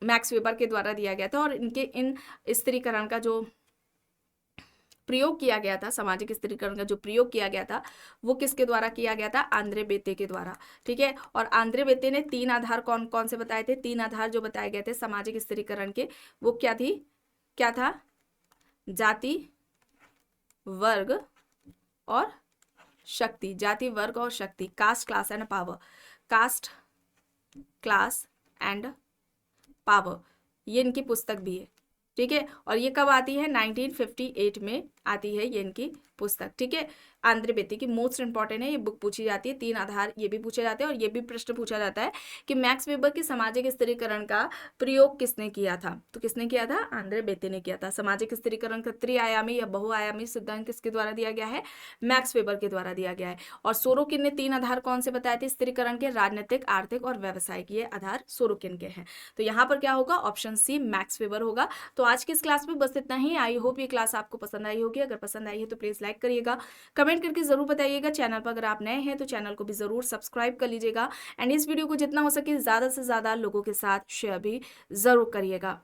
मैक्स वेबर के द्वारा दिया गया था। और इनके इन स्थिरीकरण का जो प्रयोग किया गया था, सामाजिक स्थिरीकरण का जो प्रयोग किया गया था, वो किसके द्वारा किया गया था? आंद्रे बेते के द्वारा। ठीक है, और आंद्रे बेते ने 3 आधार कौन कौन से बताए थे? 3 आधार जो बताए गए थे सामाजिक स्थिरीकरण के, वो क्या था? जाति, वर्ग और शक्ति। जाति, वर्ग और शक्ति, caste, class and power. Caste, class and power, ये इनकी पुस्तक भी है। ठीक है, और ये कब आती है? 1958 में आती है ये इनकी पुस्तक। ठीक है, आंद्रे बेते की मोस्ट इंपॉर्टेंट है, ये बुक पूछी जाती है। 3 आधार ये भी पूछे जाते हैं, और ये भी प्रश्न पूछा जाता है कि मैक्स वेबर के सामाजिक स्थिरीकरण का प्रयोग किसने किया था? तो किसने किया था? आंद्रे बेते ने किया था। सामाजिक स्थिरीकरण का त्रिआयामी या बहुआयामी सिद्धांत किसके द्वारा दिया गया है? मैक्स वेबर के द्वारा दिया गया है। और सोरोकिन ने 3 आधार कौन से बताए थे स्थिरीकरण के? राजनीतिक, आर्थिक और व्यवसायिक। ये आधार सोरोकिन के हैं। तो यहाँ पर क्या होगा? ऑप्शन सी मैक्स वेबर होगा। तो आज की इस क्लास में बस इतना ही। आई होप ये क्लास आपको पसंद आई होगी। अगर पसंद आई है तो प्लीज लाइक करिएगा, कमेंट करके जरूर बताइएगा। चैनल पर अगर आप नए हैं तो चैनल को भी जरूर सब्सक्राइब कर लीजिएगा, एंड इस वीडियो को जितना हो सके ज्यादा से ज्यादा लोगों के साथ शेयर भी जरूर करिएगा।